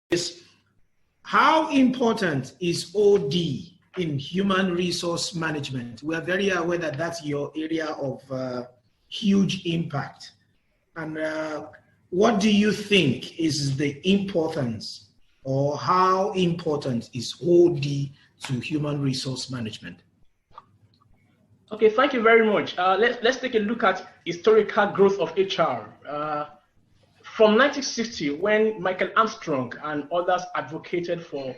is, how important is OD in human resource management? We are very aware that that's your area of huge impact. And what do you think is the importance, or how important is OD to human resource management? Okay, thank you very much. Let's take a look at historical growth of HR. From 1960, when Michael Armstrong and others advocated for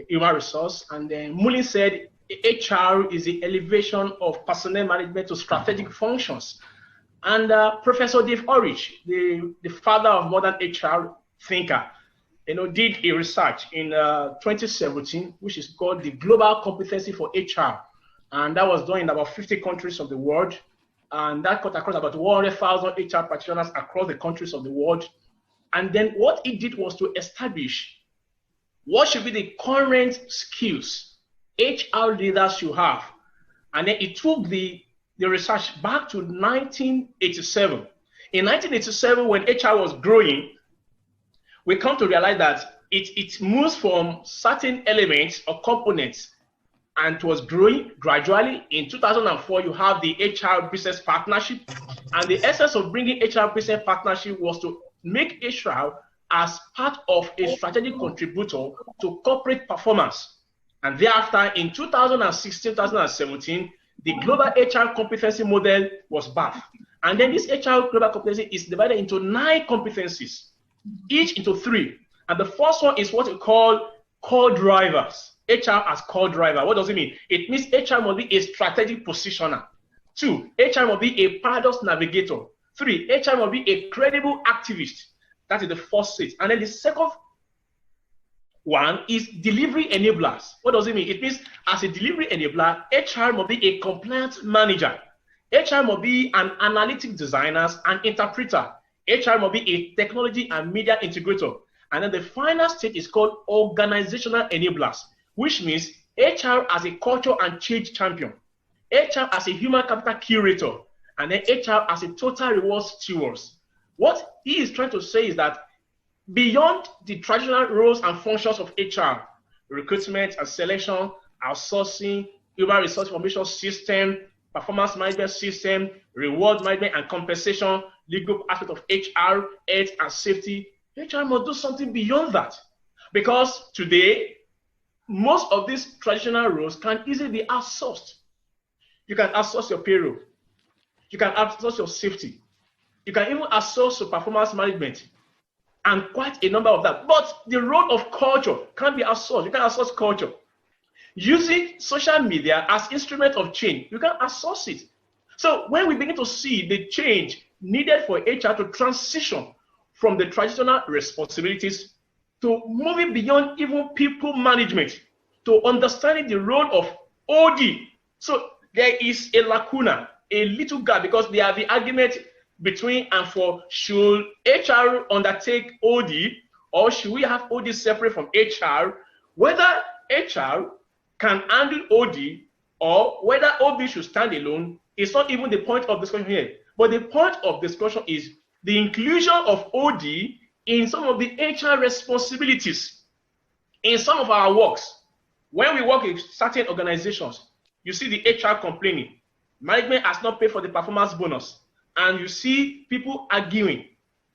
human resource, and then Mullin said HR is the elevation of personnel management to strategic functions. And Professor Dave Orridge, the father of modern HR thinker, did a research in 2017, which is called the Global Competency for HR. And that was done in about 50 countries of the world. And that cut across about 100,000 HR practitioners across the countries of the world. And then what it did was to establish what should be the current skills HR leaders should have. And then it took the research back to 1987. In 1987, when HR was growing, we come to realize that it moves from certain elements or components, and it was growing gradually. In 2004, you have the HR business partnership, and the essence of bringing HR business partnership was to make HR as part of a strategic contributor to corporate performance. And thereafter, in 2016, 2017, the global HR competency model was birthed. And then this HR global competency is divided into 9 competencies, each into 3. And the first one is what we call core drivers. HR as core driver. What does it mean? It means HR must be a strategic positioner. 2, HR must be a paradox navigator. 3, HR must be a credible activist. That is the first set. And then the second one is delivery enablers. What does it mean? It means as a delivery enabler, HR must be a compliance manager. HR must be an analytic designer and interpreter. HR must be a technology and media integrator. And then the final stage is called organizational enablers, which means HR as a culture and change champion, HR as a human capital curator, and then HR as a total reward steward. What he is trying to say is that beyond the traditional roles and functions of HR, recruitment and selection, outsourcing, human resource information system, performance management system, reward management and compensation, legal aspect of HR, health and safety, HR must do something beyond that. Because today, most of these traditional roles can easily be outsourced. You can outsource your payroll. You can outsource your safety. You can even outsource your performance management, and quite a number of that. But the role of culture can't be outsourced. You can outsource culture. Using social media as instrument of change, you can outsource it. So when we begin to see the change needed for HR to transition from the traditional responsibilities to moving beyond even people management, to understanding the role of OD. So there is a lacuna, a little gap, because they are the argument between and for, should HR undertake OD, or should we have OD separate from HR? Whether HR can handle OD or whether OD should stand alone is not even the point of discussion here. But the point of discussion is the inclusion of OD in some of the HR responsibilities in some of our works. When we work in certain organizations, you see the HR complaining, management has not paid for the performance bonus, and you see people arguing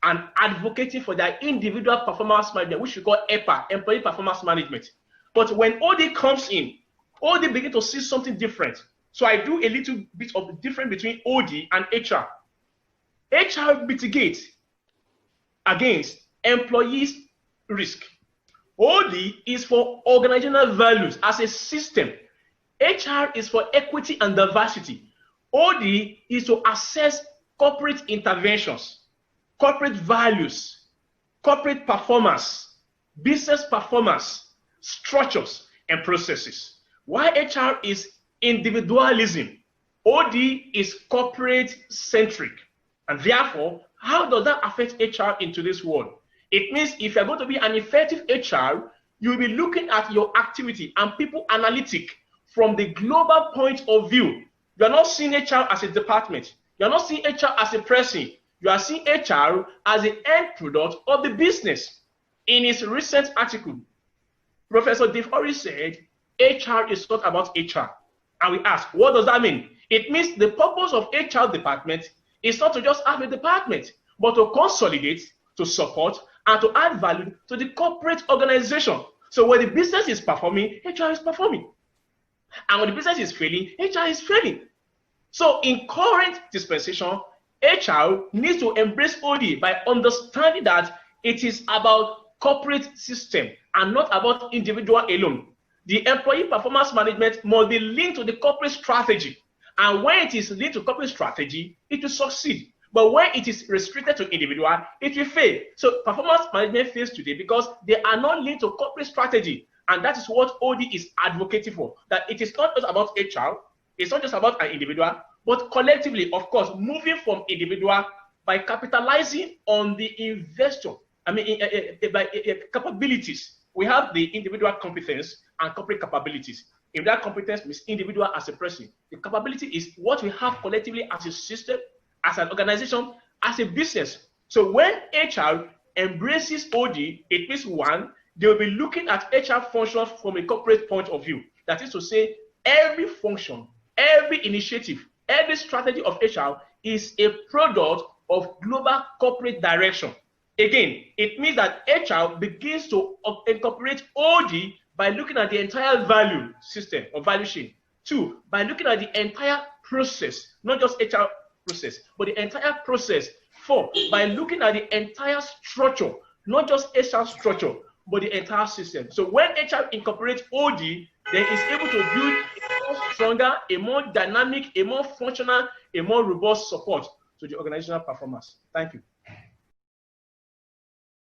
and advocating for their individual performance management, which we call EPA, employee performance management. But when OD comes in, OD begin to see something different. So I do a little bit of the difference between OD and HR. HR mitigates against employees' risk. OD is for organizational values as a system. HR is for equity and diversity. OD is to assess corporate interventions, corporate values, corporate performance, business performance, structures, and processes. While HR is individualism, OD is corporate-centric. And therefore, how does that affect HR in today's world? It means if you're going to be an effective HR, you'll be looking at your activity and people analytic from the global point of view. You're not seeing HR as a department. You're not seeing HR as a person. You are seeing HR as the end product of the business. In his recent article, Professor Dave Ori said, HR is not about HR. And we ask, what does that mean? It means the purpose of HR department is not to just have a department, but to consolidate, to support, and to add value to the corporate organization. So when the business is performing, HR is performing. And when the business is failing, HR is failing. So in current dispensation, HR needs to embrace OD by understanding that it is about corporate system and not about individual alone. The employee performance management must be linked to the corporate strategy. And when it is linked to corporate strategy, it will succeed. But when it is restricted to individual, it will fail. So performance management fails today because they are not linked to corporate strategy. And that is what OD is advocating for. That it is not just about HR, it's not just about an individual, but collectively, of course, moving from individual by capitalizing on the investor. By capabilities. We have the individual competence and corporate capabilities. If that competence means individual as a person, the capability is what we have collectively as a system, as an organization, as a business. So when HR embraces OD, it means one, they will be looking at HR functions from a corporate point of view. That is to say, every function, every initiative, every strategy of HR is a product of global corporate direction. Again, it means that HR begins to incorporate OD by looking at the entire value system or value chain. Two, by looking at the entire process, not just HR process, but the entire process. Four, by looking at the entire structure, not just HR structure, but the entire system. So when HR incorporates OD, then it's able to build a more stronger, a more dynamic, a more functional, a more robust support to the organizational performance. Thank you.